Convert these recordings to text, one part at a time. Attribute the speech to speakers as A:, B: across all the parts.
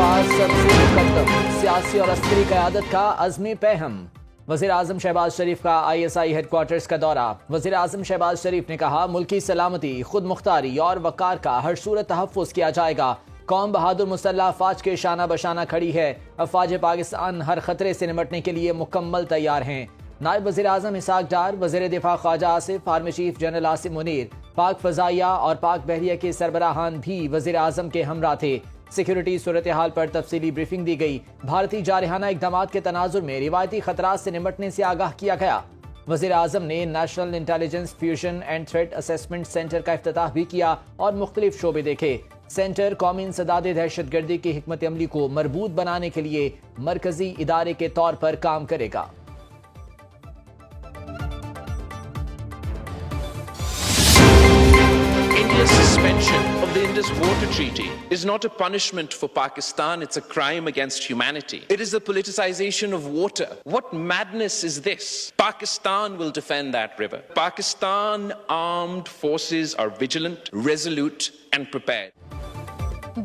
A: अल्फाज सबसे मुकद्दम, सियासी और अस्करी क़यादत का अज़्म पेहम। वज़ीर आज़म शहबाज शरीफ का ISI हेडक्वार्टर्स का दौरा। वज़ीर आज़म शहबाज शरीफ ने कहा, मुल्की सलामती, खुद मुख्तारी और वक़ार का हर सूरत तहफ़्फ़ुज़ किया जाएगा। कौम बहादुर मुसल्लह अफ़वाज के शाना बशाना खड़ी है। अफ़वाज पाकिस्तान हर खतरे से निपटने के लिए मुकम्मल तैयार हैं। नायब वज़ीर आज़म इसहाक़ डार, वज़ीर दिफ़ा Khawaja Asif, army chief general Asim Munir, Pak फ़ज़ाइया और पाक बहरिया के सरबराहान भी वज़ीर आज़म के हमरा थे। सिक्योरिटी सूरत हाल पर तफसीली ब्रीफिंग दी गई। भारतीय जारहाना इक़दामात के तनाजुर में रिवायती खतरात से निपटने से आगाह किया गया। वज़ीर आज़म ने national intelligence fusion and threat assessment centre का इफ्तिताह भी किया और मुख्तलिफ शोबे देखे। सेंटर कौमी इंसदाद दहशतगर्दी की हिकमत अमली को मरबूत बनाने के लिए मरकजी इदारे के तौर पर काम करेगा।
B: India's suspension of the Indus Water Treaty is not a punishment for Pakistan, it's a crime against humanity. It is the politicization of water. What madness is this? Pakistan will defend that river. Pakistan armed forces are vigilant, resolute and prepared.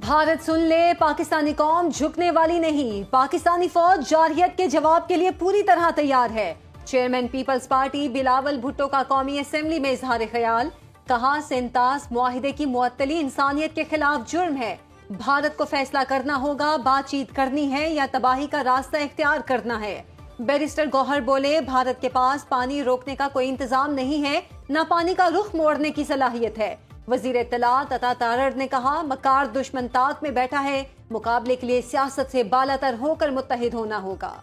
C: Bharat सुन ले, पाकिस्तानी कौम झुकने वाली नहीं। पाकिस्तानी फौज जारहियत के जवाब के लिए पूरी तरह तैयार है। Chairman Peoples Party Bilawal Bhutto का कौमी असेंबली में इजहार ख्याल। कहा, सेंतास मुआहिदे की मुअत्तली इंसानियत के खिलाफ जुर्म है। भारत को फैसला करना होगा, बातचीत करनी है या तबाही का रास्ता इख्तियार करना है। बैरिस्टर गौहर बोले, भारत के पास पानी रोकने का कोई इंतजाम नहीं है, न पानी का रुख मोड़ने की सलाहियत है। वजीर इत्तलात अता तारड़ ने कहा, मकार दुश्मन ताक में बैठा है, मुकाबले के लिए सियासत से बालातर होकर मुत्तहिद होना होगा।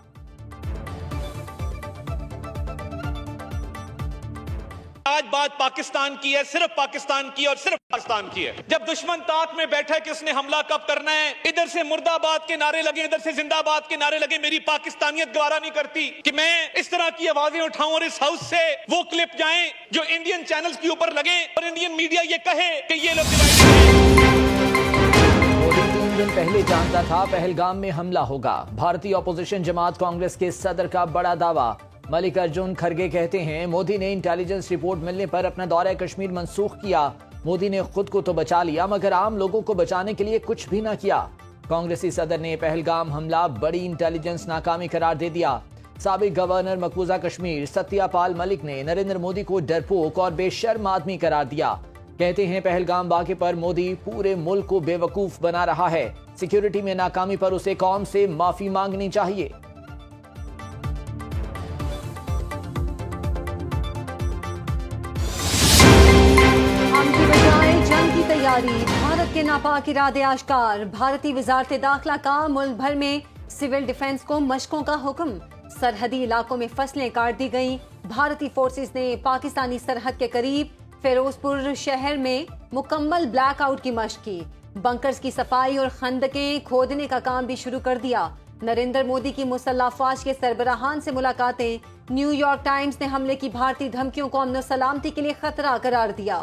D: आज बात पाकिस्तान की है, सिर्फ पाकिस्तान की और सिर्फ पाकिस्तान की है। जब दुश्मन ताक में बैठा है कि उसने हमला कब करना है, इधर से मुर्दाबाद के नारे लगे, इधर से जिंदाबाद के नारे लगे, मेरी पाकिस्तानियत गवारा नहीं करती कि मैं इस तरह की आवाजें उठाऊं और इस हाउस से वो क्लिप जाएं जो इंडियन चैनल्स के ऊपर लगे और इंडियन मीडिया ये कहे कि ये लोग डिवाइडेड हैं।
A: मोदी 3 दिन पहले जानता था पहलगाम में हमला होगा। भारतीय अपोजिशन जमात कांग्रेस के सदर का बड़ा दावा। मल्लिकार्जुन खड़गे कहते हैं, मोदी ने इंटेलिजेंस रिपोर्ट मिलने पर अपना दौरा कश्मीर मंसूख किया। मोदी ने खुद को तो बचा लिया मगर आम लोगों को बचाने के लिए कुछ भी ना किया। कांग्रेसी सदर ने पहलगाम हमला बड़ी इंटेलिजेंस नाकामी करार दे दिया। साबिक गवर्नर मकबूजा कश्मीर सत्यापाल मलिक ने नरेंद्र मोदी को डरपोक और बेशर्म आदमी करार दिया। कहते हैं, पहलगाम वाक़े पर मोदी पूरे मुल्क को बेवकूफ बना रहा है। सिक्योरिटी में नाकामी पर उसे कौम से माफी मांगनी चाहिए।
C: तैयारी, भारत के नापाक इरादे आश्कार। भारतीय वजारत दाखिला का मुल्क भर में सिविल डिफेंस को मशकों का हुक्म। सरहदी इलाकों में फसलें काट दी गईं। भारतीय फोर्सेस ने पाकिस्तानी सरहद के करीब फिरोजपुर शहर में मुकम्मल ब्लैकआउट की मशक की। बंकर्स की सफाई और खंदकें खोदने का काम भी शुरू कर दिया। नरेंद्र मोदी की मुसल्लह अफवाज के सरबराहान से मुलाकातें। न्यूयॉर्क टाइम्स ने हमले की भारतीय धमकियों को अमन सलामती के लिए खतरा करार दिया।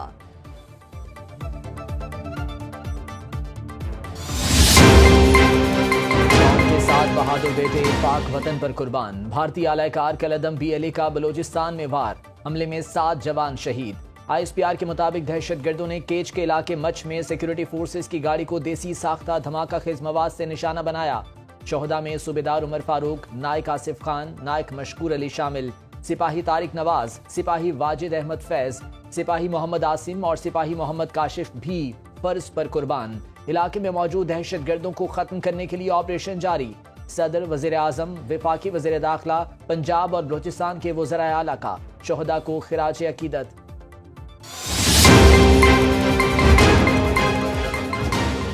A: सात बहादुर बेटे पाक वतन पर कुर्बान। भारतीय आलाकार कलदम BLA का बलोचिस्तान में वार। हमले में 7 जवान शहीद। ISPR के मुताबिक दहशतगर्दों ने केच के इलाके मच में सिक्योरिटी फोर्सेस की गाड़ी को देसी साख्ता धमाका खेज मवाद से निशाना बनाया। शोहदा में सूबेदार उमर फारूक, नायक आसिफ खान, नायक मशकूर अली शामिल, सिपाही तारिक नवाज, सिपाही वाजिद अहमद फैज, सिपाही मोहम्मद आसिम और सिपाही मोहम्मद काशिफ भी फर्ज पर कुर्बान। इलाके में मौजूद दहशतगर्दों को खत्म करने के लिए ऑपरेशन जारी। सदर, वजीर आजम, वफाकी वजीर दाखिला, पंजाब और बलोचिस्तान के वज़राए आला का शोहदा को खिराज अकीदत।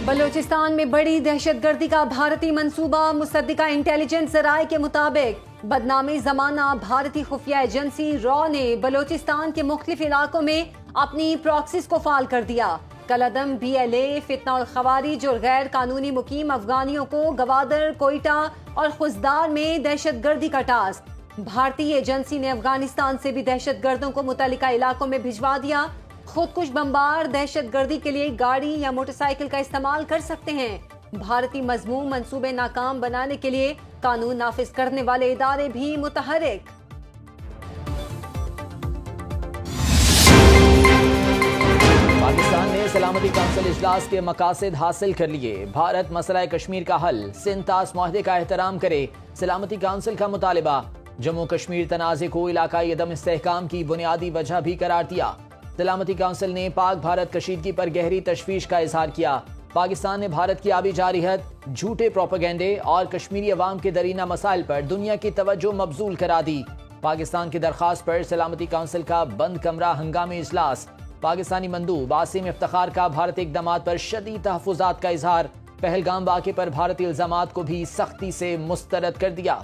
C: बलोचिस्तान में बड़ी दहशतगर्दी का भारतीय मंसूबा। मुसद्दिका इंटेलिजेंस जराये के मुताबिक बदनामी जमाना भारतीय खुफिया एजेंसी रॉ ने बलोचिस्तान के मुख्तलिफ इलाकों में अपनी प्रॉक्सीज को फाल कर दिया। कलदम BLA, फितना और खवारिज और गैर कानूनी मुकीम अफगानियों को गवादर, कोयटा और खुजदार में दहशतगर्दी का टास्क। भारतीय एजेंसी ने अफगानिस्तान से भी दहशतगर्दों को मुतल्लिका इलाकों में भिजवा दिया। खुदकुश बमबार दहशतगर्दी के लिए गाड़ी या मोटरसाइकिल का इस्तेमाल कर सकते हैं। भारतीय मजमूम मंसूबे नाकाम बनाने के लिए कानून नाफिज करने वाले इदारे भी मुतहरिक।
A: سلامتی کونسل اجلاس کے مقاصد حاصل کر لیے، بھارت مسئلہ کشمیر کا حل، سندھ طاس معاہدے کا احترام کرے، سلامتی کونسل کا مطالبہ، جموں کشمیر تنازع کو علاقائی عدم استحکام کی بنیادی وجہ بھی قرار دیا۔ سلامتی کونسل نے پاک بھارت کشیدگی پر گہری تشویش کا اظہار کیا۔ پاکستان نے بھارت کی آبی جارحیت، جھوٹے پروپیگنڈے اور کشمیری عوام کے درینہ مسائل پر دنیا کی توجہ مبذول کرا دی۔ پاکستان کی درخواست پر سلامتی کونسل کا بند کمرہ ہنگامی اجلاس، پاکستانی مندوب عاصم افتخار کا بھارتی اقدامات پر شدید تحفظات کا اظہار، پہلگام واقعے پر بھارتی الزامات کو بھی سختی سے مسترد کر دیا۔